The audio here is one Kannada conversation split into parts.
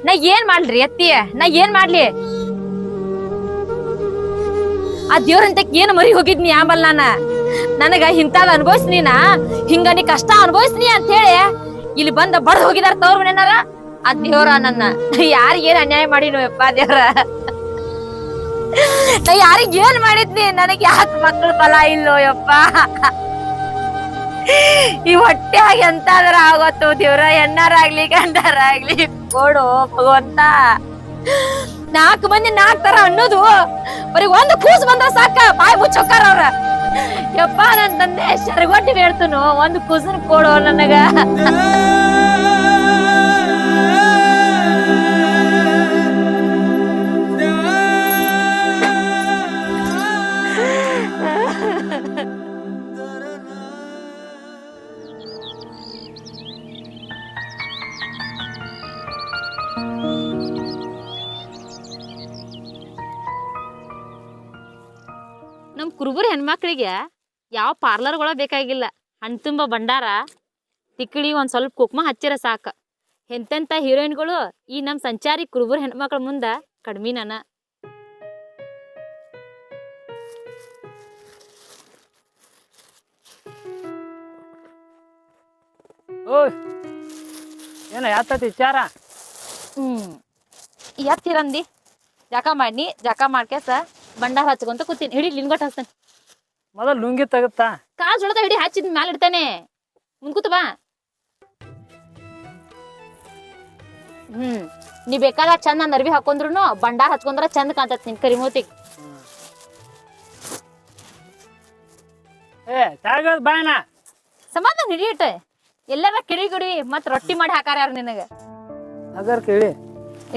ನಾ ಏನ್ ಮಾಡ್ಲಿ ಅತ್ತಿ ನಾ ಏನ್ ಮಾಡ್ಲಿ ಆ ದೇವ್ರಂತ ಏನ್ ಮರಿ ಹೋಗಿದ್ನಿ ಆಂಬಲ್ ನನಗ ಇಂತಾದ ಅನುಭವಿಸ್ನೀನ ಹಿಂಗ ನೀ ಕಷ್ಟ ಅನುಭವಿಸ್ನಿ ಅಂತ ಹೇಳಿ ಇಲ್ಲಿ ಬಂದ ಬಡ್ದು ಹೋಗಿದಾರ ತವ್ರ ಮನೆನಾರ ಆ ದೇವ್ರ ನನ್ನ ಯಾರಿಗೇನ್ ಅನ್ಯಾಯ ಮಾಡಿನೋ ಯಪ್ಪ ದೇವ್ರ ನಾ ಯಾರಿಗ ಏನ್ ಮಾಡಿದ್ನಿ ನನಗ್ ಯಾಕೆ ಮಕ್ಳು ಫಲ ಇಲ್ಲೋ ಯಪ್ಪ ಈ ಹೊಟ್ಟೆಯಾಗ ಎಂತಾದ್ರ ಆಗೋತ್ತು ದೇವ್ರ ಹೆಣ್ಣಾರಾಗ್ಲಿ ಗಂಡರಾಗ್ಲಿ ಕೊಡು ಭಗವಂತ 4 ಮಂದಿ 4 ತರ ಅನ್ನೋದು ಬರೀ ಒಂದು ಕೂಸು ಬಂದ್ರ ಸಾಕ ಬಾಯಿ ಮುಚ್ಚೋಕಾರ ಅವ್ರ ಯಪ್ಪ ನನ್ ತಂದೆ ಶರಗೊಟ್ಟಿ ಹೇಳ್ತನು ಒಂದು ಕೂಸನ್ ಕೊಡು ನನಗ ನಮ್ ಕುರುಬುರ ಹೆಣ್ಮಕ್ಳಿಗೆ ಯಾವ ಪಾರ್ಲರ್ಗಳ ಬೇಕಾಗಿಲ್ಲ ಹಣ್ಣು ತುಂಬ ಭಂಡಾರ ತಿಕ್ಕಡಿ ಒಂದ್ ಸ್ವಲ್ಪ ಕುಕ್ಮ ಹಚ್ಚಿರ ಸಾಕ ಎಂತೆಂತ ಹೀರೋಯಿನ್ಗಳು ಈ ನಮ್ ಸಂಚಾರಿ ಕುರುಬುರ ಹೆಣ್ಮಕ್ಳ ಮುಂದ ಕಡಿಮೆ ನನ ಏನ ಯಾತತಿ ವಿಚಾರ ಎತ್ತಿರಂದಿ ಜಕ ಮಾಡಿ ಜಕ ಮಾಡ್ಕೆಸ ಭಂಡಾರ ಹಚ್ಕೊಂತ ಕೂತೀನಿ ಹಿಡಿ ಲಿಂಗೋಟ್ ಹಚ್ತೇನೆ ಮೊದಲು ಲುಂಗಿ ತಗುತ್ತಾ ಕಾಲ್ ಜೊಳದ ಹಿಡಿ ಹಚ್ಚಿದ ಮ್ಯಾಲ ಇಡ್ತೇನೆ ಮುಂದ್ಕೂತ ಬಾ ನೀ ಬೇಕಾದ ಚಂದ ನರ್ವಿ ಹಾಕೊಂಡ್ರು ಭಂಡಾರ ಹಚ್ಕೊಂಡ್ರ ಚಂದ ಕಾಣ್ತತ್ ನಿನ್ ಕರಿಮೂತಿಗ್ ಬಾಯನ ಸಮಾಧಾನ ಹಿಡಿಯಿಟ್ಟ ಎಲ್ಲಾರ ಕಿಡಿ ಗಿಡಿ ಮತ್ ರೊಟ್ಟಿ ಮಾಡಿ ಹಾಕಾರ ಯಾರು ನಿನಗ ಅಗರ್ ಕೇಳಿ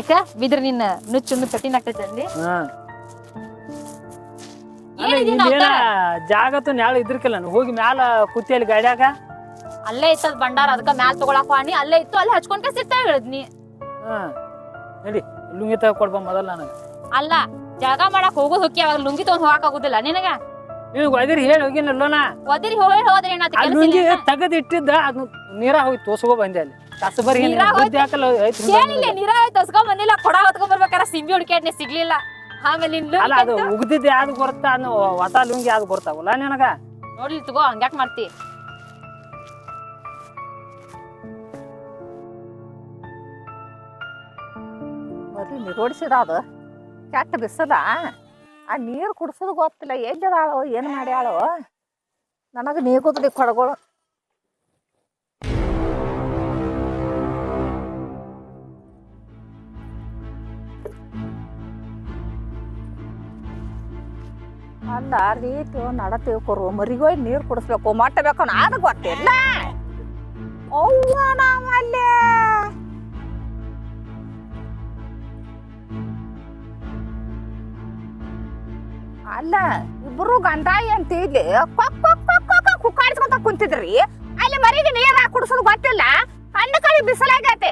ಈಗ ಬಿದ್ರ ನಿನ್ನ ನುಚ್ಚುಂದು ಕಟ್ಟಿನ ಆಗ್ತೈತೆ ಅಂದಿ ಜಾಗತ್ತು ನ್ಯಾಳ ಇದ್ರಕಿಲ್ಲ ಹೋಗಿ ಮ್ಯಾಲ ಕುತ್ತಿಯಲ್ಲಿ ಗಾಡ್ಯಾಗ ಅಲ್ಲೇ ಇತ್ತದ ಭಂಡಾರ ಅದಕ್ಕ ಮ್ಯಾಲ ತಗೊಳಕ್ ಹಾನಿ ಅಲ್ಲೇ ಇತ್ತು ಅಲ್ಲಿ ಹಚ್ಕೊಂಡ್ ಸಿರ್ತಾ ಹೇಳಿದ್ನಿ ನಡಿ ಲುಂಗಿ ತಗೊಳ್ಬ ಮೊದಲ ನನಗ ಅಲ್ಲ ಜಾಗ ಮಾಡಕ್ ಹೋಗೋದ್ ಹೊಕ್ಕಿ ಅವಾಗ ಲುಂಗಿ ತಗೊಂಡ್ ಹೋಗಾಕ್ ಆಗುದಿಲ್ಲ ನಿನಗ ನೀವ್ ಒದಿರಿ ಹೇಳಿ ಹೋಗಿನಲ್ಲೋನ ಒದಿರಿ ಹೋದ್ರಿ ಲುಂಗಿ ತೆಗದ್ ಇಟ್ಟಿದ್ದ ಅದ್ ನೀರ ಹೋಗಿ ತೋಸ್ಕೊ ಬಂದೆ ಅಲ್ಲಿ ಕಸಬರಿ ನೀರ ತಸ್ಕೊಂಡ್ ಬಂದಿಲ್ಲ ಕೊಡ ಹೊತ್ಕೊಂಡ್ ಬರ್ಬೇಕಾರ ಸಿಂಬಿ ಹುಡ್ಕ್ಯಾಡ್ನೆ ಸಿಗ್ಲಿಲ್ಲ ಆಮೇಲೆ ಅಲ್ಲ ಅದು ಉಗ್ದಿದ್ ಯಾವ್ದು ಬರ್ತಾ ಅನ್ನೋ ಹೊಸ ಲುಂಗಿ ಯಾವ್ದು ಬರ್ತಾವಲ್ಲ ನಿನಗ ನೋಡ್ಲಿ ತಗೋ ಹಂಗ್ಯಾಕ್ ಮಾಡ್ತಿ ಬರ್ರಿ ನೀರೋಡಿಸಿದ ಅದು ಕೆಟ್ಟ ಬಿಸಲ ಆ ನೀರು ಕುಡ್ಸೋದು ಗೊತ್ತಿಲ್ಲ ಎಲ್ಲಿದಾಳೋ ಏನು ಮಾಡ್ಯಾಳೋ ನನಗೆ ನೀಗುದ್ರಿ ಕೊಡಗಳು ಅಲ್ಲ ರೀತಿ ನಡತೀವಿ ಕೊರು ಮರಿಗೋಯ್ ನೀರು ಕುಡಿಸ್ಬೇಕು ಮಟ್ಟಬೇಕು ಅದು ಗೊತ್ತಿಲ್ಲ ಅವ್ವ ನಾವಲ್ಲೇ ಅಲ್ಲ ಇಬ್ರು ಗಂಡ ಅಂತ ಇಲ್ಲಿ ಕುಕ್ಕಾಡ್ಸ್ಕೊಂತ ಕುಂತಿದ್ರಿ ಅಲ್ಲಿ ಮರಿಗೆ ನೀರ್ ಕುಡಿಸೋದು ಗೊತ್ತಿಲ್ಲ ಕಣ್ಣು ಕಳಿ ಬಿಸಲಾಗೈತೆ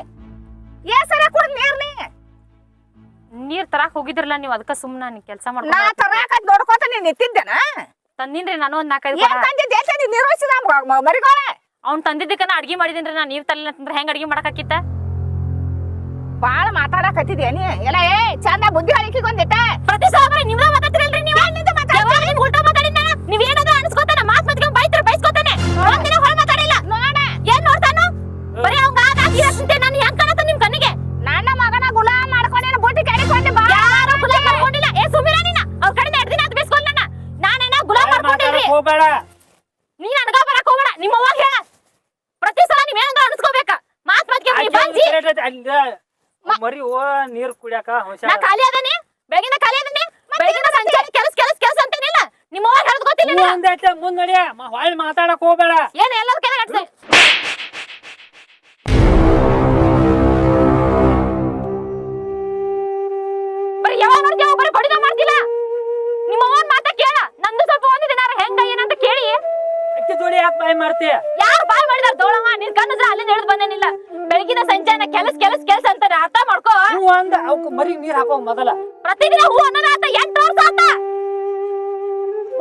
ಏಸರ ಕುಡ್ ನೀರ್ ನೀರ್ ತರಾಕ್ ಹೋಗಿದ್ರಲ್ಲ ನೀವ್ ಅದಕ್ಕ ಸುಮ್ನ ನೀ ಕೆಲ್ಸ ನಾ ತರಾಕ ನೋಡ್ಕೋತ ನೀನ್ ನಿಂತಿದ್ದೇನ ತಂದಿನ್ರಿ ನಾನು ಒಂದ್ 4-5 ನಿರ್ವಹಿಸಿದ ಮರಿಗೋಳ ಅವ್ನ್ ತಂದಿದ್ದಕ್ಕನ ಅಡ್ಗಿ ಮಾಡಿದಿನ್ರಿ ನಾ ನೀರ್ ತರ್ಲಿಲ್ಲ ಅಂತಂದ್ರೆ ಹೆಂಗ್ ಅಡ್ಗಿ ಮಾಡಾಕಿತ್ತ ಬಾಳ ಮಾತಾಡಕತ್ತಿದ್ಯಾ ನೀ ಎಲ್ಲ ಏ ಚಂದ ಬುದ್ಧಿ ಹೇಳಿಕೆ ಬಂದಿತ್ತ ಪ್ರತಿ ಸಲ ನಿಮ್ದ ಮಾತಾಡ್ತಿರಲ್ರಿ ನೀವು ಉಲ್ಟಾ ಮಾತಾಡಿನ ನೀವ್ ಏನಾದ್ರು ಅನ್ಸ್ಕೊತಾನ ಮಾತ್ ಮತ್ಕೊಂಡ್ ಬೈಸ್ಕೊತಾನೆ ಒಂದಿನ ಹೊಳ ಮಾತಾಡಿಲ್ಲ ನೋಡ ಏನ್ ನೋಡ್ತಾನು ಬರೀ ಅವಂಗ ಆದಾಗಿರತ್ತೆ ನಾನು ಹೆಂಗ್ ಕಾಣತ್ತ ನಿಮ್ ಕಣ್ಣಿಗೆ ನನ್ನ ಮಗನ ಗುಲಾಮ್ ಮಾಡ್ಕೊಂಡೇನ ಬುಟ್ಟಿ ಕೆಡಿಕೊಂಡೆ ಬಾ ಯಾರು ಗುಲಾಮ್ ಮಾಡ್ಕೊಂಡಿಲ್ಲ ಏ ಸುಮಿರ ನೀನ ಅವ್ರ ಕಡೆಯಿಂದ 2 ದಿನ ಆತ್ ಬೇಸ್ಕೊಂಡ್ ನನ್ನ ನಾನೇನ ಗುಲಾಮ್ ಮಾಡ್ಕೊಂಡಿಲ್ರಿ ಹೋಗ್ಬೇಡ ನೀ ನನಗ ಬರಕ್ ಹೋಗ್ಬೇಡ ನಿಮ್ಮ ಅವ್ವಾಗ ಹೇಳ ಪ್ರತಿ ಸಲ ನೀವ್ ಏನಾದ್ರು ಅನ್ಸ್ಕೋಬೇಕ ಮಾತ್ ಮತ್ಕೊಂಡ್ ಬಂಜಿ ಮರಿ ಓ ನೀರ್ ಕುಡಿಯಾಕ ನಾ ಖಾಲಿ ಅದನಿ ಬೆಳಗಿನ ಖಾಲಿ ಅದನಿ ಬೆಳಗಿನ ಸಂಚಾರ ಕೆಲಸ ಅಂತೇನಿಲ್ಲ ನಿಮ್ಮ ಅವ್ವ ಹೇಳದ್ ಗೊತ್ತಿಲ್ಲ ಮುಂದ್ ನಡಿಯ ಹೊಳ್ಳಿ ಮಾತಾಡಕ್ ಹೋಗ್ಬೇಡ ಏನ್ ಎಲ್ಲದ ಕೆಲ ಗಟ್ಸೆ ಬರೀ ಯಾವಾಗ ನೋಡ್ತೀಯ ಬರೀ ಬಡಿದ ಮಾಡ್ತಿಲ್ಲ ನಿಮ್ಮ ಅವ್ವನ್ ಮಾತ ಕೇಳ ನಂದು ಸ್ವಲ್ಪ ಒಂದಿನ ಹೆಂಗ ಏನಂತ ಕೇಳಿ ಅಕ್ಕಿ ಜೋಡಿ ಯಾಕೆ ಬಾಯ್ ಮಾಡ್ತೀಯ ಯಾರು ಬಾಯ್ ಮಾಡಿದಾರ ದೋಳಮ್ಮ ನಿನ್ ಕಣ್ಣದ್ರ ಅಲ್ಲಿಂದ ಹಿಡಿದು ಬಂದೇನಿಲ್ಲ ಬೆಳಗಿನ ಸಂಚಾರ ಕೆಲಸ ಅಂತಾನೆ ಅರ್ಥ ಮಾಡ್ಕೋ ಹೂ ಅಂದ ಅವಕ್ ಮರಿ ನೀರ್ ಹಾಕೋ ಮೊದಲ ಪ್ರತಿದಿನ ಹೂ ಅನ್ನೋಣ ಆತ 8 ವರ್ಷ ಆತ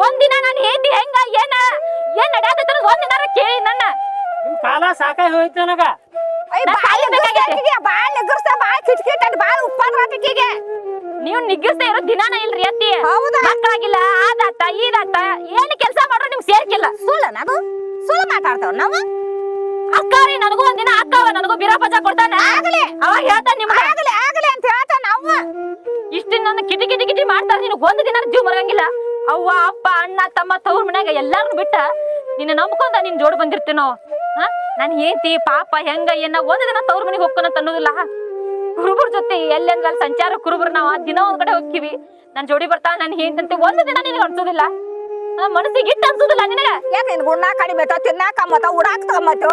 ಒಂದಿನ ನಾನು ಹೇಂಡಿ ಹೆಂಗ ಏನ್ ನಡೆಯತ್ತ ಒಂದಿನ ಕೇಳಿ ನನ್ನ ನಿಮ್ ಕಾಲ ಸಾಕಾಗಿ ಹೋಯ್ತು ನನಗ. ಬಾಳ್ ನಿಗ್ರಸ್ತ ಬಾಳ್ ಕಿಟ್ಕಿಟ್ ಅಂತ ಬಾಳ್ ಉಪ್ಪಾದ್ರಾಟಿಗೆ ನೀವ್ ನಿಗ್ಗಿಸ್ತಾ ಇರೋ ದಿನಾನ ಇಲ್ರಿ ಅತ್ತಿ. ಹೌದಾ? ಮಕ್ಕಳಾಗಿಲ್ಲ ಆದಾತ ಈದಾತ ಏನ್ ಕೆಲ್ಸ ಮಾಡ್ರು ನಿಮ್ಗ್ ಸೇರ್ಕಿಲ್ಲ. ಸುಳ್ಳ ನಾನು ಸುಳ್ಳು ಮಾತಾಡ್ತಾವ ನಾವು. ಅಕ್ಕಾರಿ ನನಗೂ ಒಂದಿನ ಅಕ್ಕವ ನನಗೂ ಬಿರಾಪಜ ಕೊಡ್ತಾನ. ಅವಾಗ ಹೇಳ್ತಾನ ನಿಮ್ಗ ಆಗಲಿ ಅಂತ ಹೇಳ್ತಾವ ನಾವು. ಇಷ್ಟಿನ ನನ್ನ ಕಿಟಿ ಕಿಟಿ ಕಿಟಿ ಮಾಡ್ತಾರ. ನಿನಗ್ ಒಂದ್ ದಿನ ಜೀವ ಮರಂಗಿಲ್ಲ. ಅವ್ವ ಅಪ್ಪ ಅಣ್ಣ ತಮ್ಮ ತವ್ರ ಮನ್ಯಾಗ ಎಲ್ಲಾರ್ನು ಬಿಟ್ಟ ನಿನ್ನ ನಂಬ್ಕೊಂಡ ನಿನ್ ಜೋಡ್ ಬಂದಿರ್ತೇನೋ. ನನ್ ಹೇಳ್ತಿ ಪಾಪ ಹೆಂಗ ಏನ ಒಂದ್ ದಿನ ತವ್ರ ಮನೆಗೆ ಹೋಗ್ಕೊನಂತ ಅನ್ನೋದಿಲ್ಲ. ಕುರುಬರ್ ಜೊತೆ ಎಲ್ಲೆಂದ್ರ ಸಂಚಾರ ಕುರುಬರ್ ನಾವ್ ದಿನ ಒಂದ್ ಕಡೆ ಹೋಗ್ತೀವಿ. ನನ್ ಜೋಡಿ ಬರ್ತಾ ನನ್ ಹೇಳ್ತಂತೆ ಒಂದ್ ದಿನ ನಿನಗೆ ಅನ್ಸೋದಿಲ್ಲ. ಮನಸ್ಸಿಗೆ ಇಟ್ಟು ಅನ್ಸೋದಿಲ್ಲ ನಿನಗ. ಯಾಕೆ ನಿನ್ ಗುಣ ಕಡಿಮೆ ತಿನ್ನಾಕ ಮತ್ತ ಉಡಾಕ್ ತಗೊಂಬತ್ತು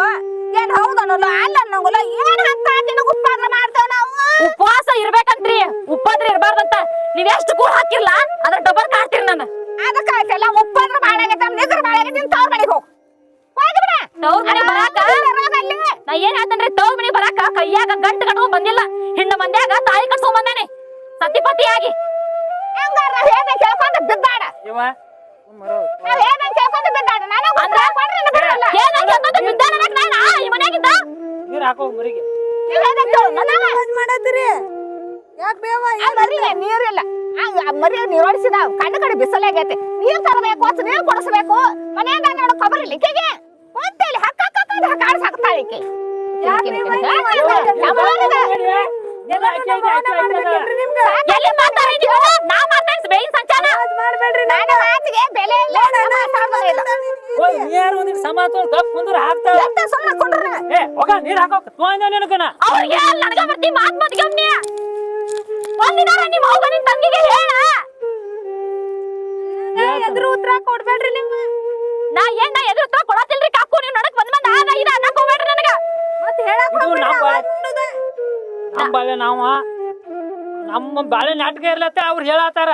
ಏನ್ ಹೌದನ್ನೋಲ್ಲ ಅಲ್ಲ ಅನ್ನಂಗಿಲ್ಲ. ಏನ್ ಅಂತ ನಿನಗ ಉಪ್ಪಾದ್ರ ಮಾಡ್ತೇವ ನಾವು. ಉಪವಾಸ ಇರ್ಬೇಕಂತ್ರಿ, ಉಪ್ಪಾದ್ರೆ ಇರ್ಬಾರ್ದಂತ. ನೀವ್ ಎಷ್ಟು ಕೂಡ ಹಾಕಿರ್ಲ ಅದ್ರ ಡಬಲ್ ಕಾಡ್ತೀರಿ ನಾನು. ಅದಕ್ಕಾಯ್ತಲ್ಲ ಉಪ್ಪಾದ್ರ ಬಾಳಾಗೈತೆ ನಿಗ್ರ ಬಾಳಾಗೈತೆ ತವ್ರ ಮನೆಗೆ ಹೋಗ್ ಹೋಗ್ಬಿಡ. ತವ್ರ ಮನೆ ಬರಾಕ ನಾ ಏನ್ ಹೇಳ್ತೇನ್ರಿ, ತವ್ರ ಮನೆ ಬರಾಕ ಕೈಯಾಗ ಗಂಟು ಕಟ್ಕೊಂಡ್ ಬಂದಿಲ್ಲ. ಹಿಂಡ ಮಂದ್ಯಾಗ ತಾಯಿ ಕಟ್ಕೊಂಡ್ ಬಂದೇನೆ ಸತಿಪತಿಯಾಗಿ. ಹಂಗಾರ ಹೇಗೆ ಕೇಳ್ಕೊಂತ ಬಿದ್ದಾಡ ಇವ ನಾವ್ ಹೇಗೆ ಕೇಳ್ಕೊಂತ ಬಿದ್ದಾಡ ನನಗ ಈ ಮನ್ಯಾಗಿದ್ದ ನೀರ್ ಹಾಕೋ ಮರಿಗೆ. ನೀರಿಲ್ಲ ಮರಿ ನೀರೋಡಿಸಿದ ಕಣ್ಣು ಕಡೆ ಬಿಸಿಲಾಗೈತೆ. ನೀರ್ ತರಬೇಕು ನೀರ್ ಕೊಡಿಸ್ಬೇಕು. ಮನೆಯಿಂದ ನೋಡ ಕೊಬ್ಬರಿ ಲಿಕ್ಕಿಗೆ ಅಂತೇಳಿ ಹಕ್ಕ ಕಾಡ್ಸ್ ಹಾಕ್ತಾಳಿಕೆ. ಎಲ್ಲಿ ಮಾತಾಡಿ ನಾ ಮಾತಾಡ್ಸಿ ಬೇಯಿನ ಸಂಚಾರ ಮಾಡ್ಬೇಡ್ರಿ. ನನ್ನ ಮಾತಿಗೆ ಬೆಲೆ ಇಲ್ಲ. ನೀರು ಒಂದಿಟ್ಟು ಸಮ ತಪ್ಪ ಮುಂದ್ರ ಹಾಕ್ತಾಳ. ಸುಮ್ಮನೆ ಕೊಂಡ್ರ ಏ ಹೋಗ ನೀರ್ ಹಾಕೋಕ್ ತೋಂದ ನಿನಗನ ಅವ್ರಿಗೆ ನನಗ ಬರ್ತಿ ಮಾತ್ ಮಾತ್ ಗಮ್ನಿ. ಒಂದಿನ ನಿಮ್ಮ ಹೋಗ ನಿನ್ ತಂಗಿಗೆ ಹೇಳ. ಎದುರು ಉತ್ತರ ಕೊಡ್ಬೇಡ್ರಿ ನಿಮ್ಮ. ನಾ ಎದುರು ಉತ್ತರ ಕೊಡತಿಲ್ರಿ ಕಾಕು. ನೀವ್ ನಡಕ್ ಬಂದ್ ಬಂದ ಆಗ ಇದ ಅನ್ನಕ್ ಹೋಗ್ಬೇಡ್ರಿ ನನಗ. ಮತ್ತೆ ಹೇಳಕ್ ನಮ್ ಬಾಳೆ ನಾವ ನಮ್ಮ ಬಾಳೆ ನಾಟಕ ಇರ್ಲತ್ತ ಅವ್ರು ಹೇಳತ್ತಾರ.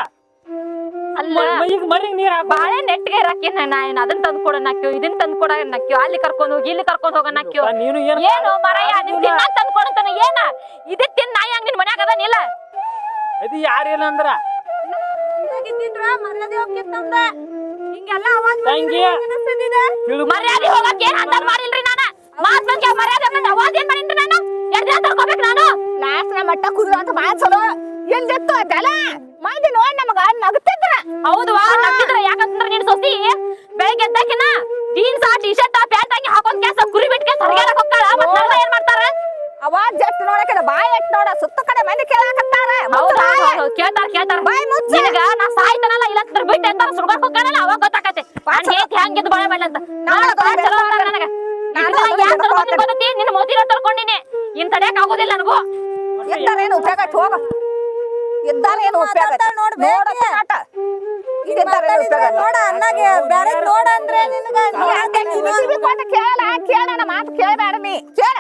ಅಲ್ಲ ಈಗ ಮರಿಗೆ ನೀರ್ ಹಾಕ. ಬಾಳೆ ನೆಟ್ಟಿಗೆ ಇರಾಕಿ ನಾ ಏನ್ ಅದನ್ನ ತಂದ್ ಕೊಡ ನಾಕ್ಯೋ ಇದನ್ನ ತಂದ್ ಕೊಡ ನಾಕ್ಯೋ ಅಲ್ಲಿ ಕರ್ಕೊಂಡ್ ಹೋಗಿ ಇಲ್ಲಿ ಕರ್ಕೊಂಡ್ ಹೋಗ ನಾಕ್ಯೋ. ನೀನು ಏನು ಮರಯ್ಯ ನಿನ್ ತಿನ್ನಾಕ್ ತಂದ್ ಕೊಡಂತಾನ ಏನ ಇದೇ ತಿನ್ ನಾಯಿ ಹಂಗ ನಿನ್ ಮನ್ಯಾಗ ಅದನಿಲ್ಲ. ಅದು ಯಾರೇನ ಅಂದ್ರ ಮರ್ಯಾದೆ ಹೋಗಕ್ ಏನ್ ಅಂತ ಮಾಡಿಲ್ರಿ ನಾನ. ಮಾತ್ ಬಗ್ಗೆ ಮರ್ಯಾದೆ ಅವಾಜ್ ಏನ್ ಮಾಡಿನ್ರಿ ನಾನು. ಎರಡ್ ದಿನ ತರ್ಕೋಬೇಕು ನಾನು. ಲಾಸ್ಟ್ ನ ಮಟ್ಟ ಕುದ್ರು ಅಂತ ಮಾತ್ ಚಲೋ ಎಲ್ದಿತ್ತು ಅದಲ್ಲ ಮಂದಿ ನೋಡ್ ನಮಗ ನಗ್ತಿದ್ರ. ಹೌದವಾ ನಗ್ತಿದ್ರ. ಯಾಕಂದ್ರ ನೀನ್ ಸೊಸಿ ಬೆಳಿಗ್ಗೆ ಎದ್ದಾಕಿನ ಜೀನ್ಸ್ ಟಿ ಶರ್ಟ್ ಪ್ಯಾಂಟ್ ಹಾಕಿ ಹಾಕೊಂಡ್ ಕ್ಯಾಸ ಕುರಿ ಬಿಟ್ಕೆ ಸರ್ಗಾಡಕ್ ಹೋಗ್ತಾಳ. ಮತ್ ನನ್ನ ಏನ್ ಮಾಡ್ತಾರ? ಅವಾಜ್ ಜಸ್ಟ್ ನೋಡಕ್ಕೆ ಬಾಯ್ ಎಟ್ ನೋಡ ಸುತ್ತ ಕಡೆ ಮಂದಿ ಕೇಳಾಕತ್ತಾರ. ಕೇಳ್ತಾರ ನಿನಗ ನಾ ಸಾಯ್ತಾನಲ್ಲ ಇಲ್ಲ ಬಿಟ್ಟು ಅಂತಾರ ಸುಡ್ಗಾಕ್ ಹೋಗ್ತಾನಲ್ಲ ಅವಾಗ ಗೊತ್ತಾಕತ್ತೆ ಹೆಂಗಿದ್ ಬಾಳೆ ಮಾಡ್ಲಿ ಅಂತ. ಚಲೋ ಅಂತಾರ ನನಗ. ಯಾಕೆ ತರ್ಕೊಂಡಿ ನಿನ್ನ ಮೋತಿನ ತರ್ಕೊಂಡಿನಿ. ಇನ್ ತಡ್ಯಾಕ್ ಆಗೋದಿಲ್ಲ ನನಗೂ. ಇದ್ದಾರೇನು ಉಪಯೋಗ ಹೋಗ ಇದ್ದಾರೇನು ಉಪಯೋಗ ನೋಡ ಅನ್ನಾಗೆ ಬ್ಯಾರೆ ನೋಡ ಅಂದ್ರೆ ನಿನಗ ಕೇಳ ಕೇಳ ಮಾತು ಕೇಳಬೇಡ ನೀ ಕೇಳ.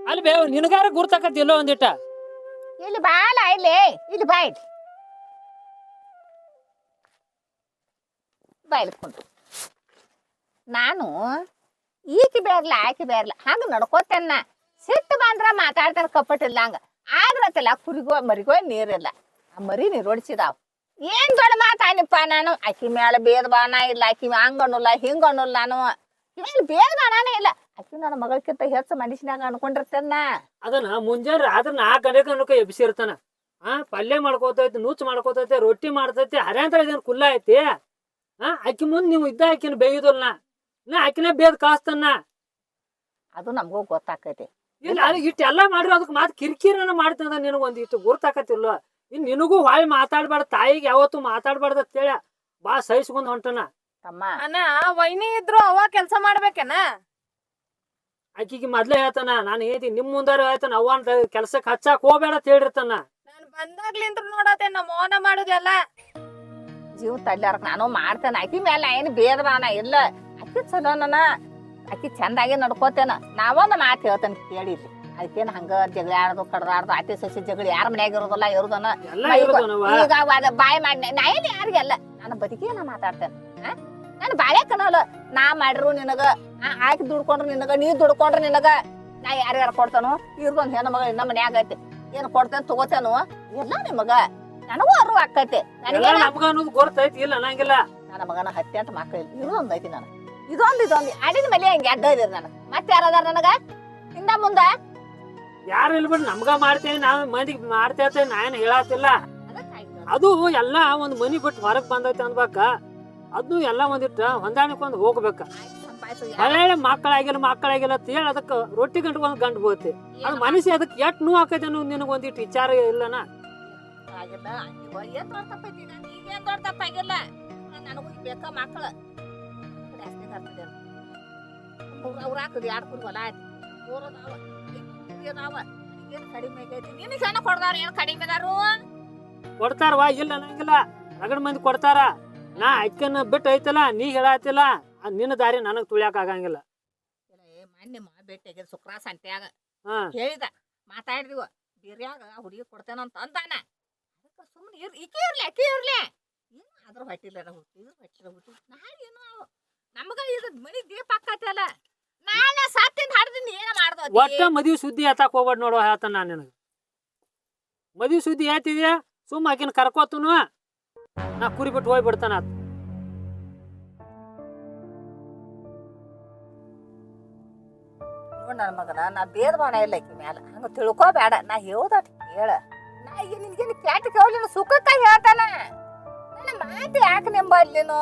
ಅಲ್ಲಿ ಬೇವ್ ನಿನಗಾರ ಗುರ್ತಾಕತಿ ಎಲ್ಲೋ ಒಂದಿಟ್ಟ. ಇಲ್ಲಿ ಬಾಲ ಇಲ್ಲಿ ಇಲ್ಲಿ ಬಾಯ್ ಬಾಯ್ಲಿಕ್ಕೊಂಡು ನಾನು ಈಕಿ ಬೇರ್ಲ ಆಕಿ ಬೇರ್ಲ ಹಂಗ ನಡ್ಕೋತೇನ. ಸಿಟ್ಟು ಬಂದ್ರ ಮಾತಾಡ್ತಾನ ಕಪ್ಪಟ್ಟಿಲ್ಲ ಹಂಗ ಆದ್ರತ್ತಲ್ಲ ಕುರಿಗೋ ಮರಿಗೋ ನೀರಿಲ್ಲ. ಆ ಮರಿ ನೀರೋಡಿಸಿದಾವ್ ಏನ್ ದೊಡ್ಡ ಮಾತಾಡಿಪ್ಪ ನಾನು. ಆಕಿ ಮೇಲೆ ಬೇದ ಬಾಣ ಇಲ್ಲ, ಆಕಿ ಹಂಗ ಅನ್ನೋಲ್ಲ ಹಿಂಗ ಅನ್ನೋಲ್ಲ. ನಾನು ಇವಾಗ ಬೇದ ಬಾಣನೇ ಇಲ್ಲ. ಆಕಿ ನನ್ನ ಮಗಳಕ್ಕಿಂತ ಹೆಚ್ಚು ಮನುಷ್ಯನಾಗ ಅನ್ಕೊಂಡಿರ್ತೇನ. ಅದನ್ನ ಮುಂಜಾನೆ ರಾತ್ರಿ 4 ಗಂಟೆಗೆ ಅನ್ಕ ಎಬ್ಸಿರ್ತಾನ. ಪಲ್ಯ ಮಾಡ್ಕೋತೈತಿ, ನುಚ್ಚು ಮಾಡ್ಕೋತೈತಿ, ರೊಟ್ಟಿ ಮಾಡ್ತೈತಿ, ಹರ್ಯಾಂತರ ಇದೇನ್ ಕುಲ್ಲ ಐತಿ. ಆಕಿ ಮುಂದ್ ನೀವು ಇದ್ದ ಆಕಿನ ಬೇಯುದಲ್ಲ ನಾ ಆಕಿನ ಬೇದ್ ಕಾಸ್ತನ್ನ. ಅದು ನಮಗೂ ಗೊತ್ತಾಕೈತಿ. ಇಲ್ಲ ಇಟ್ಟೆಲ್ಲಾ ಮಾಡ್ರಿ ಅದಕ್ಕೆ ಮಾತ್ ಕಿರಿಕಿರನ ಮಾಡ್ತಂದ. ನಿನಗ ಒಂದಿಷ್ಟು ಗುರ್ತಾಕತಿಲ್ವ. ಇನ್ ನಿನಗೂ ಹೊಳ್ ಮಾತಾಡ್ಬಾರ್ದ. ತಾಯಿಗೆ ಯಾವತ್ತು ಮಾತಾಡ್ಬಾರ್ದ ಅಂತೇಳ ಬಾ ಸಹಿಸ್ಕೊಂಡ್ ಹೊಂಟನ. ತಮ್ಮ ಅಣ್ಣ ವೈನಿ ಇದ್ರು ಅವ ಕೆಲ್ಸ ಮಾಡ್ಬೇಕೇನ. ಆಕಿಗೆ ಮೊದ್ಲೇ ಹೇಳ್ತಾನ. ನಾನು ಹೇಳ್ತೀನಿ ನಿಮ್ ಮುಂದಾರ ಹೇಳ್ತಾನ ಅವನ್ ಕೆಲ್ಸಕ್ ಹಚ್ಚಾಕ್ ಹೋಗ್ಬೇಡ ಅಂತ ಹೇಳಿರ್ತಾನ. ನಾನ್ ಬಂದಾಗ್ಲಿಂತ್ರ ನೋಡತ್ತೆ ನಮ್ಮ ಮೋನ ಮಾಡುದೆಲ್ಲ. ಜೀವ ತಡ್ಲಾರಕ್ ನಾನು ಮಾಡ್ತೇನೆ. ಆಕಿ ಮೇಲೆ ಏನ್ ಬೇದ ಬಾಣ ಇಲ್ಲ. ಆಕಿ ಚಲೋ ನನ್ನ ಆಕಿ ಚಂದಾಗಿ ನಡ್ಕೋತೇನ. ನಾವೊಂದ್ ಮಾತು ಹೇಳ್ತೇನೆ ಕೇಳಿರಿ. ಅದಕ್ಕೇನ್ ಹಂಗ ಜಗಳ ಆಡೋದು ಕಡ್ದಾಡ್ದು ಅತಿ ಸಸಿ ಜಗಳ ಯಾರ ಮನ್ಯಾಗ ಇರೋದಲ್ಲ ಇರೋದನ ಈಗ ಬಾಯ್ ಮಾಡಿ ನಾ ಏನ್ ಯಾರಿಗೆಲ್ಲ ನಾನು ಬದುಕಿ ನಾ ಮಾತಾಡ್ತೇನೆ. ನಾನು ಬಾಳೆ ಕನಲ್ಲ ನಾ ಮಾಡಿರು ನಿನಗ ಆಕಿ ದುಡ್ಕೊಂಡ್ರು ನಿನಗ ನೀ ದುಡ್ಕೊಂಡ್ರ ನಿನಗ ನಾ ಯಾರ್ಯಾರ ಕೊಡ್ತಾನು. ಇವ್ರದೊಂದ್ ಹೆಣ್ಣು ಮಗ ಇನ್ನ ಮನ್ಯಾಗ ಐತಿ ಏನ್ ಕೊಡ್ತೇನೆ ತಗೋತೇನು ಎಲ್ಲ ನಿಮಗ ನನಗೂ ಅರು ಆಕೈತಿ. ನಮಗ ಅನ್ನೋದು ಗೊತ್ತೈತಿ ಇಲ್ಲ ಅನ್ನಂಗಿಲ್ಲ. ನನ್ನ ಮಗನ 10 ಮಕ್ಕಳು ಇದೊಂದು ಐತಿ ನನಗೆ ಇದೊಂದು ಅಡಿನ ಮೇಲೆ ಹಂಗೆ ಅಡ್ಡ ಇದ್ದೀರಿ ನನಗೆ ಮತ್ತೆ ಯಾರದಾರ ನನಗ ಹಿಂದ ಮುಂದ ಯಾರು ಇಲ್ಲ ಬಿಡ್ ನಮ್ಗ ಮಾಡ್ತೇವೆ ನಾವ್ ಮಂದಿಗೆ ಮಾಡ್ತೇವೆ ನಾ ಏನ್ ಹೇಳತ್ತಿಲ್ಲ. ಅದು ಎಲ್ಲಾ ಒಂದ್ ಮನಿ ಬಿಟ್ಟು ಹೊರಗ್ ಬಂದೈತೆ ಅನ್ಬೇಕ. ಅದನ್ನು ಎಲ್ಲಾ ಒಂದಿಟ್ಟ ಹೊಂದಾಣಿಕೊಂಡ್ ಹೋಗ್ಬೇಕ. ಹಳೆ ಮಕ್ಕಳಾಗಿಲ್ಲ ಅಂತ ಹೇಳಿ ಅದಕ್ಕ ರೊಟ್ಟಿ ಗಂಟು ಗಂಟು ಬೋತಿ ಅದು ಮನುಷ್ಯ ಅದಕ್ಕೆ ಎಟ್ ನೋವು ಆಕೈತೆ ನಿನಗ ಒಂದಿಟ್ಟು ವಿಚಾರ ಇಲ್ಲನ. ತಪ್ಪಾಗಿಲ್ಲ ನನಗೂ ಬೇಕ ಮಕ್ಕಳ ಅವ್ರ ಹಾಕದ್ 2 ಕುರಿ ಹೊಲ ಆಯ್ತು ಏನ್ ಕಡಿಮೆ ಆಗೈತಿ ನಿನ್ ಜನ ಕೊಡ್ದಾರ ಏನ್ ಕಡಿಮೆ ಅದಾರು ಕೊಡ್ತಾರವಾ ಇಲ್ಲ ಅನ್ನಂಗಿಲ್ಲ. ರಗಡ್ ಮಂದಿ ಕೊಡ್ತಾರ. ನಾ ಅಕ್ಕನ ಬಿಟ್ಟು ಐತಲ್ಲ ನೀ ಹೇಳತ್ತಿಲ್ಲ ನಿನ್ನ ದಾರಿ ನನಗ್ ತುಳಿಯಾಕ ಆಗಂಗಿಲ್ಲ. ಮೊನ್ನೆ ಭೇಟಿಯಾಗ ಶುಕ್ರ ಸಂತ್ಯಾಗ ಹೇಳಿದ ಮಾತಾಡಿದಿವ ಬೇರ್ಯಾಗ ಹುಡುಗಿ ಕೊಡ್ತೇನಂತ ಅಂದಾನ. ಅದಕ್ಕೆ ಸುಮ್ಮನೆ ಈಕೆ ಇರ್ಲಿ ಅದ್ರ ಹೊಟ್ಟಿಲ್ಲ ನಾಳೆ ಏನು ನಮಗ ಇದು ಮನಿ ದೀಪ ಹಾಕತ್ತಲ್ಲ ನಾಳೆ ಸತ್ತಿಂದ ಹಾಡ್ದಿನ ಏನ ಮಾಡ್ದ ಒಟ್ಟ ಮದ್ವಿ ಸುದ್ದಿ ಎತ್ತಾಕ್ ಹೋಗ್ಬೇಡ ನೋಡೋ ಹೇಳ್ತಾನ ನಾನು ನಿನಗ. ಮದ್ವಿ ಸುದ್ದಿ ಹೇಳ್ತಿದ್ಯಾ ಸುಮ್ಮ ಆಕಿನ ಕರ್ಕೋತನು ನಾ ಕುರಿ ಬಿಟ್ಟು ಹೋಗ್ಬಿಡ್ತಾನ. ನನ್ನ ಮಗನ ನಾ ಬೇದ ಬಾಣ ಇಲ್ಲ ಆಕಿ ಮ್ಯಾಲ ಹಂಗ ತಿಳ್ಕೊಬೇಡ. ನಾ ಹೇಳ್ದಟ್ ಹೇಳ ನಾ ಈಗ ನಿನ್ಗೇನು ಕ್ಯಾಟ ಕೇಳಲಿನ ಸುಖಕ್ಕ ಹೇಳ್ತಾನ ನನ್ನ ಮಾತು ಯಾಕೆ ನೆಂಬಲ್ಲಿನು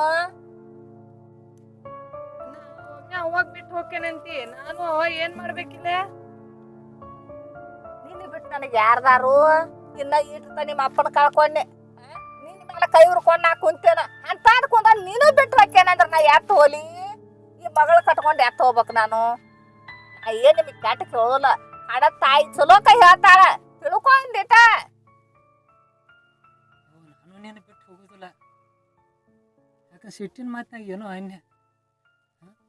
ಅವಾಗ ಬಿಟ್ಟು ಹೋಗ್ತೇನಂತಿ ನಾನು ಅವ ಏನ್ ಮಾಡ್ಬೇಕಿಲ್ಲ ನಿನ್ನ ಬಿಟ್ಟು ನನಗೆ ಯಾರ್ದಾರು ಇನ್ನ ಇಟ್ಟ ನಿಮ್ಮ ಅಪ್ಪನ ಕಳ್ಕೊಂಡೆ ನಿನ್ನ ಮೇಲೆ ಕೈ ಉರ್ಕೊಂಡ್ ನಾ ಕುಂತೇನ ಅಂತ ಕುಂದ ನೀನು ಬಿಟ್ಟು ಹೋಗ್ತೇನಂದ್ರ ನಾ ಎತ್ತ ಹೋಲಿ ಈ ಮಗಳು ಕಟ್ಕೊಂಡು ಎತ್ತ ಹೋಗ್ಬೇಕು ನಾನು. ಏನ್ ನಿಮಗ್ ಕ್ಯಾಟ ಕೇಳೋದಿಲ್ಲ ಹಡ ತಾಯಿ ಚಲೋ ಕೈ ಹೇಳ್ತಾಳ ತಿಳ್ಕೊಂಡಿಟ. ನಾನು ನೀನು ಬಿಟ್ಟು ಹೋಗುದಿಲ್ಲ ಯಾಕೆ ಸಿಟ್ಟಿನ ಮಾತನಾಗ ಏನೋ ಅನ್ಯ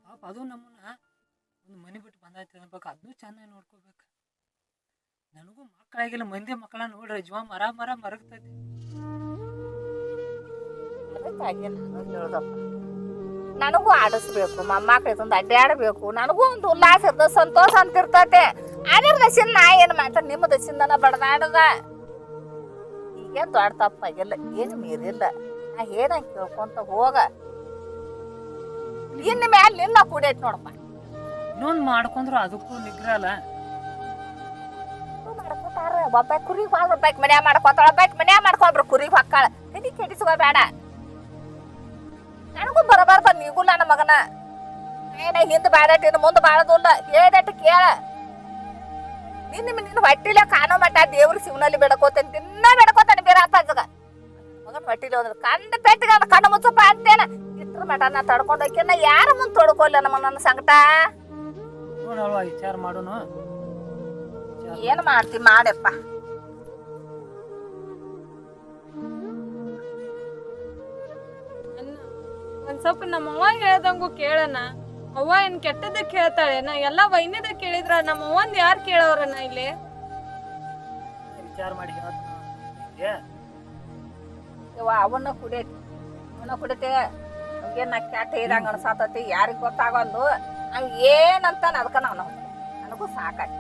ಪಾಪ ಅದು ನಮ್ಮನ್ನ ಒಂದು ಮನೆ ಬಿಟ್ಟು ಬಂದಾಯ್ತು ಅನ್ಬೇಕು. ಅದನ್ನೂ ಚೆನ್ನಾಗಿ ನೋಡ್ಕೋಬೇಕು. ನನಗೂ ಮಕ್ಕಳಾಗಿಲ್ಲ ಮಂದಿ ಮಕ್ಕಳ ನೋಡ್ರಿ ಜೀವ ಮರ ಮರಗ್ತೈತಿ. ನನಗೂ ಆಡಿಸ್ಬೇಕು ಮೊಮ್ಮಕ್ಳಿಂದ ಅಡ್ಡಾಡ್ಬೇಕು ನನಗೂ ಒಂದು ಉಲ್ಲಾಸ ಇರ್ತದ ಸಂತೋಷ ಅಂತ ಇರ್ತೈತೆ. ಅದ್ರ ದಶಿಂದ ನಾ ಏನ್ ಮಾಡ್ತಾರೆ ನಿಮ್ಮ ದಶಿಂದನ ಬಡದಾಡದ ಈಗೇನ್ ದೊಡ್ಡ ತಪ್ಪಾಗಿಲ್ಲ ಏನು ಮೀರಿಲ್ಲ. ನಾ ಏನಂಗ ಕೇಳ್ಕೊಂತ ಹೋಗ ಇನ್ನ ಮ್ಯಾಲ ನಿನ್ನ ಕೂಡೈತಿ ನೋಡಪ್ಪ. ಇನ್ನೊಂದು ಮಾಡ್ಕೊಂಡ್ರು ಅದಕ್ಕೂ ನಿಗ್ರಹ ಅಲ್ಲ. ಮಾಡ್ಕೊತಾರ ಒಬ್ಬ ಕುರಿ ಒಬ್ಬಾಕಿ ಮನ್ಯಾಗ ಮಾಡ್ಕೊತಾಳ ಒಬ್ಬಾಕಿ ಮನ್ಯಾಗ ಮಾಡ್ಕೊಬ್ರು ಕುರಿ ಹೊಕ್ಕಾಳ ತಡಿ ಕೆಡಿಸ್ಕೋಬೇಡ. ನನಗೂ ಬರಬಾರ್ದ ನೀಗೂ ನನ್ನ ಮಗನ ಏನ ಹಿಂದ್ ಬಾಳಟಿನ ಮುಂದ್ ಬಾಳದಿಲ್ಲ ಹೇಳ್ದಟ್ಟು ಕೇಳ. ನಿನ್ನ ಹೊಟ್ಟಿಲೆ ಕಾಣೋ ಮಟ್ಟ ದೇವ್ರ ಶಿವನಲ್ಲಿ ಬೆಡ್ಕೋತೇನೆ ದಿನ ಬೆಡ್ಕೋತಾನೆ ಬೇರೆ ಅಪ್ಪಾಜಗ ಮಗನ ಹೊಟ್ಟಿಲೆ ಹೋದ್ರ ಕಂಡ ಪೆಟ್ಟಿಗೆ ಕಣ್ಣು ಮುಚ್ಚಪ್ಪ ಅಂತೇನ ಇಟ್ರ ಮಟ ನಾ ತಡ್ಕೊಂಡೋಕೆ ನಾ ಯಾರ ಮುಂದ್ ತೊಡ್ಕೊಲ್ಲ ನಮ್ಮ ನನ್ನ ಸಂಕಟ. ವಿಚಾರ ಮಾಡೋನು ಏನ್ ಮಾಡ್ತಿ ಮಾಡಪ್ಪ. ಒಂದ್ ಸ್ವಲ್ಪ ನಮ್ಮ ಅವ್ವ ಹೇಳ್ದಂಗು ಕೇಳನ. ಅವ್ವ ಏನ್ ಕೆಟ್ಟದಕ್ ಹೇಳ್ತಾಳೆ ನಾ ಎಲ್ಲಾ ವೈನ್ಯದ ಕೇಳಿದ್ರ ನಮ್ಮ ಅವ್ವಂದ್ ಯಾರ್ ಕೇಳವ್ರನ ಇಲ್ಲಿ ವಿಚಾರ ಮಾಡಿ ಅವನ್ನ ಕುಡಿತೆ ಏನ್ ನಾ ಕ್ಯಾಟ ಇರಂಗ ಅನ್ಸಾತತಿ ಯಾರಿಗ್ ಗೊತ್ತಾಗಲ್ದು ನಾವ್ ಏನಂತ ಅದಕ್ಕ ನನಗೂ ಸಾಕಾಯ್ತು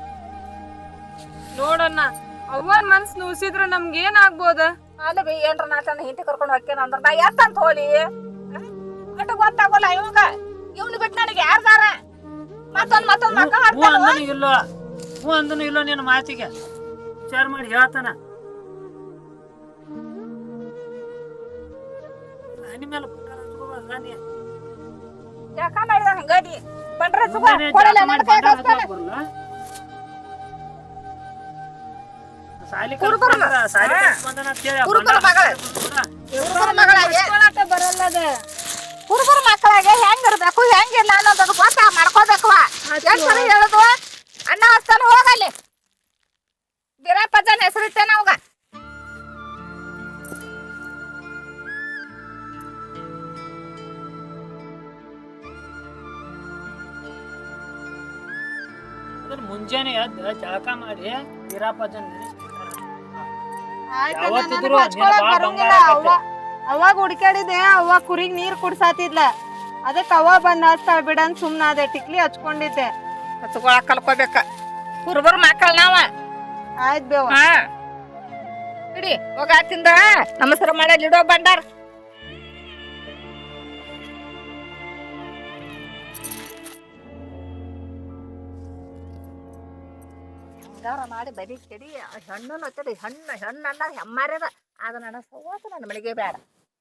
ನೋಡಣ್ಣ. ಅವ್ವನ್ ಮನ್ಸ್ ನುಸಿದ್ರ ನಮ್ಗೆ ಏನ್ ಆಗ್ಬೋದ ಅಲ್ಲ ಬಿ ಏನ್ರ ನಾಟನ ಹಿಂಟಿ ಕರ್ಕೊಂಡು ಹೋಗ್ತೇನ ಅಂದ್ರ ನಾ ಎತ್ತಂತ ಹೋಲಿ ಒಟ್ಟು ಗೊತ್ತಾಗೋಲ್ಲ ಇವಾಗ ಇವ್ನು ಬಿಟ್ಟು ನನಗೆ ಯಾರ್ದಾರ ಮತ್ತೊಂದ್ ಮಕ್ಕ ಇಲ್ಲ ನಿನ್ನ ಮಾತಿಗೆ ವಿಚಾರ ಮಾಡಿ ಹೇಳ್ತಾನ. ಯಾಕ ಮಾಡಿದ ಹಂಗದಿ ಬಂಡ್ರ ಕುರುಬರ ಮಕ್ಕಳಾಗೆ ಹೆಂಗಿರ್ಬೇಕು ಹೆಂಗಿಲ್ಲ ಅನ್ನೋದು ಗೊತ್ತ ಮಾಡ್ಕೋಬೇಕು. ಹೇಳುದು ಅಣ್ಣ ಹಸ್ತಾನ ಹೋಗಲ್ಲಿ ಬಿರಪ್ಪಜನ್ ಹೆಸರಿಟ್ಟೇನ ಅವಾಗ. ಮುಂಜಾನೆ ಎದ್ದು ಜಳಕ ಮಾಡಿ ವೀರಪ್ಪಜನ್ ಅವಾಗ ಹುಡ್ಕಾಡಿದೆ ಅವ್ವ ಕುರಿಗ್ ನೀರ್ ಕುಡ್ಸಾತಿದ್ಲ ಅದಕ್ಕ ಅವ್ವ ಬಂದ್ ಹಚ್ತಾಳ ಬಿಡನ್ ಸುಮ್ನಾದೆ ಟಿಕ್ಲಿ ಹಚ್ಕೊಂಡಿದ್ದೆ. ಹಚ್ಕೊಳಕ್ ಕಲ್ಕೋಬೇಕ ಕುರುಬರ ಮಕ್ಕಳ ನಾವ ಆಯ್ತ್ ಬೇವ ಇಡಿ ಹೋಗಾತಿಂದ ನಮಸ್ಕಾರ ಮಾಡಿ ಇಡೋ ಬಂಡಾರ ಹೆಂಗಾರ ಮಾಡಿ ಬದಿ ಕೆಡಿ ಹೆಣ್ಣನ್ನು ಹಚ್ಚಡಿ ಹೆಣ್ಣು ಅನ್ನ ಹೆಮ್ಮಾರ್ಯದ ಅದು ನನ್ನ ಸವಾಸ ನನ್ನ ಮನೆಗೆ ಬೇಡ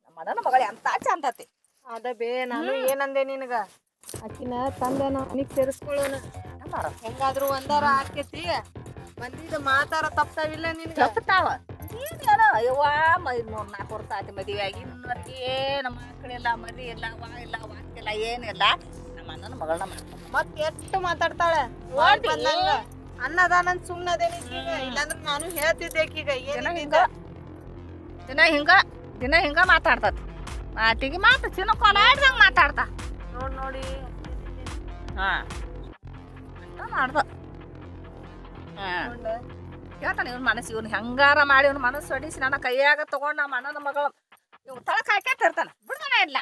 ನಮ್ಮ ಮಗನ ಮಗಳು ಎಂತ ಚಂದತಿ ಅದ ಬೇ ನಾನು ಏನಂದೆ ನಿನಗ ಆಕಿನ ತಂದೆನ ಮನಿಗ್ ಸೇರಿಸ್ಕೊಳ್ಳೋಣ ಹೆಂಗಾದ್ರು ಒಂದಾರ ಆಕೇತಿ ಮಂದಿದ ಮಾತಾರ ತಪ್ತಾವಿಲ್ಲ ನಿನ್ಗ ತಪ್ಪತಾವ ಏನೇನೋ ಯವ್ವ 3-4 ವರ್ಷ ಆಯ್ತು ಮದುವೆ ಆಗಿ ಇನ್ನೊರ್ಗೆ ನಮ್ಮ ಮಕ್ಕಳಿಲ್ಲ ಮರಿ ಇಲ್ಲ ವಾ ಇಲ್ಲ ವಾಕಿಲ್ಲ ಏನಿಲ್ಲ ನಮ್ಮ ಅಣ್ಣನ ಮಗಳನ್ನ ಮಾಡ್ತಾನೆ ಮತ್ ಎಷ್ಟು ಮಾತಾಡ್ತಾಳೆ ಅನ್ನದಾನ ಸುಮ್ನದೇನಿ ಈಗ ಇಲ್ಲಾಂದ್ರ ನಾನು ಹೇಳ್ತಿದ್ದೆ ಈಗ ದಿನ ಹಿಂಗ ಮಾತಾಡ್ತದ ಮಾತಿಗೆ ಮಾತು ಚಿನ್ನ ಕೊಲಾಡ್ದಂಗ ಮಾತಾಡ್ತಾ ನೋಡಿ ಹಾ ಅಂತ ಮಾಡ್ದ ಹೇಳ್ತಾನೆ ಇವ್ನ ಮನಸ್ಸು ಇವ್ನ ಹೆಂಗಾರ ಮಾಡಿ ಇವ್ನ ಮನಸ್ಸು ಹೊಡಿಸಿ ನನ್ನ ಕೈಯಾಗ ತಗೊಂಡ್ ನಮ್ಮ ಅಣ್ಣನ ಮಗಳು ಇವ್ ತಳಕ್ ಹಾಕ್ಯಾತಿರ್ತಾನ ಬಿಡ್ತಾನೆ ಇಲ್ಲ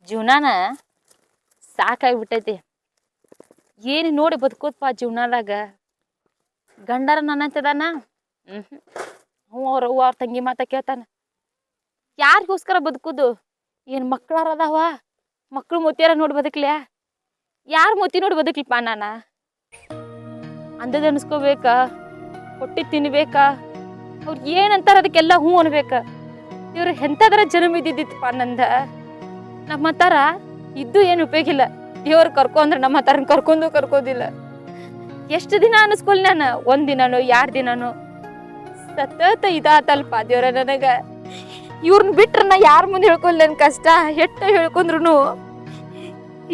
ಜೀವನಾನ ಸಾಕಾಗ್ಬಿಟ್ಟೈತಿ ಏನು ನೋಡಿ ಬದುಕೋದಪ್ಪ ಜೀವನದಾಗ ಗಂಡರ ನನ್ನಂತದಾನ ಅವ್ರ ತಂಗಿ ಮಾತ ಕೇಳ್ತಾನ ಯಾರಿಗೋಸ್ಕರ ಬದುಕುದು ಏನು ಮಕ್ಕಳಾರ ಅದಾವ ಮಕ್ಳು ಮೊತ್ತಿಯಾರ ನೋಡಿ ಬದುಕ್ಲ್ಯಾ ಯಾರ ಮೊತ್ತಿ ನೋಡಿ ಬದುಕ್ಲಿಪ್ಪ ನಾನ ಅಂದದ ಅನ್ಸ್ಕೋಬೇಕ ಹೊಟ್ಟಿ ತಿನ್ಬೇಕ ಅವ್ರು ಏನಂತಾರ ಅದಕ್ಕೆಲ್ಲ ಹ್ಞೂ ಅನ್ಬೇಕ ಇವ್ರು ಎಂಥದರ ಜನ್ಮ ಇದ್ದಿತ್ತಪ್ಪ ನಂದ ನಮ್ಮ ತರ ಇದ್ದು ಏನು ಉಪಯೋಗ ಇಲ್ಲ ದೇವ್ರು ಕರ್ಕೊಂಡ್ರೆ ನಮ್ಮ ತರ ಕರ್ಕೋದಿಲ್ಲ ಎಷ್ಟು ದಿನ ಅನಿಸ್ಕೊಲ್ ನಾನು 1 ದಿನನೋ 2 ದಿನನೋ ಸತತ ಇದಾತಲ್ಪ ದೇವ್ರ ನನಗ ಇವ್ರನ್ನ ಬಿಟ್ರ ನಾ ಯಾರ ಮುಂದೆ ಹೇಳ್ಕೊಲ್ ನನ್ ಕಷ್ಟ ಎಷ್ಟ ಹೇಳ್ಕೊಂಡ್ರು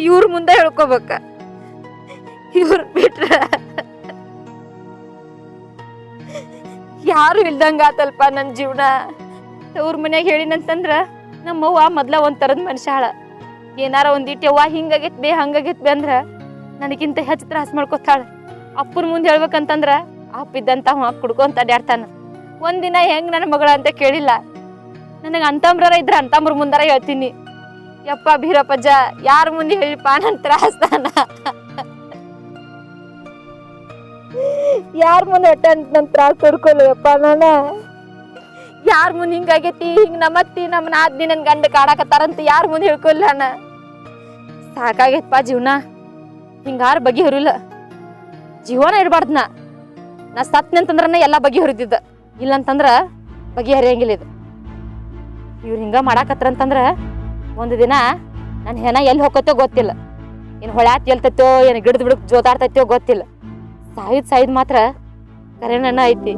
ಇವ್ರ ಮುಂದೆ ಹೇಳ್ಕೊಬೇಕ ಇವ್ರ ಬಿಟ್ರ ಯಾರು ಇಲ್ದಂಗ ಆತಲ್ಪ ನನ್ ಜೀವನ ಅವ್ರ ಮನ್ಯಾಗ ಹೇಳಿನಂತಂದ್ರ ನಮ್ಮವ್ವ ಮೊದ್ಲ ಒಂದ್ ತರದ್ ಮನುಷ್ಯಾಳ ಏನಾರ ಒಂದಿಟ್ಟು ಯವ್ವ ಹಿಂಗಾಗೈತ್ ಬೇ ಹಂಗಾಗೈತ್ ಬೇ ಅಂದ್ರ ನನಗಿಂತ ಹೆಚ್ಚು ತ್ರಾಸ ಮಾಡ್ಕೊತಾಳ ಅಪ್ಪನ ಮುಂದೆ ಹೇಳ್ಬೇಕಂತಂದ್ರ ಅಪ್ಪ ಇದ್ದಂತ ಕುಡ್ಕೊಂತ ಅಡ್ಯಾಡ್ತಾನ ಒಂದಿನ ಹೆಂಗ್ ನನ್ನ ಮಗಳ ಅಂತ ಕೇಳಿಲ್ಲ ನನಗ ಅಂತಂಬ್ರ ಇದ್ರ ಅಂತಂಬ್ರ ಮುಂದಾರ ಹೇಳ್ತೀನಿ ಯಪ್ಪ ಬೀರಪ್ಪಜ್ಜ ಯಾರ ಮುಂದೆ ಹೇಳಿಪ್ಪ ನನ್ ತ್ರಾಸ್ತಾನ ಯಾರ ಮುಂದೆ ಅಟ್ಟ ನನ್ ತ್ರಾಸ ಕೊಡ್ಕೊಲ್ಲ ಯಪ್ಪ ನಾನ ಯಾರ ಮುಂದೆ ಹಿಂಗಾಗೈತಿ ಹಿಂಗ್ ನಮ್ಮತ್ತಿ ನಮ್ಮ ನಾದ್ನಿ ನನ್ ಗಂಡ ಕಾಡಾಕತ್ತಾರಂತ ಯಾರ ಮುಂದೆ ಹೇಳ್ಕೊಲ್ಲ ನಾನ ಸಾಕಾಗೈತಪ್ಪ ಜೀವನ ಹಿಂಗಾರ ಬಗೆಹರಿಲ್ಲ ಜೀವನ ಇರ್ಬಾರ್ದ ನಾ ಸತ್ನಿ ಅಂತಂದ್ರ ಎಲ್ಲ ಬಗೆಹರಿದಿದ್ದ ಇಲ್ಲಂತಂದ್ರ ಬಗೆಹರಿಯಂಗಿಲ್ಲ ಇದು ಇವ್ರು ಹಿಂಗ ಮಾಡಾಕತ್ರಂತಂದ್ರ ಒಂದು ದಿನ ನನ್ನ ಹೆಣ ಎಲ್ಲಿ ಹೋಗತ್ತೋ ಗೊತ್ತಿಲ್ಲ ಏನು ಹೊಳ್ಯಾತ್ ಎಲ್ತೈತೋ ಏನು ಗಿಡದ ಬಿಡಕ್ ಜೋತಾಡ್ತೈತೋ ಗೊತ್ತಿಲ್ಲ ಸಾಯಿದ್ ಮಾತ್ರ ಕರೆನ ಐತಿ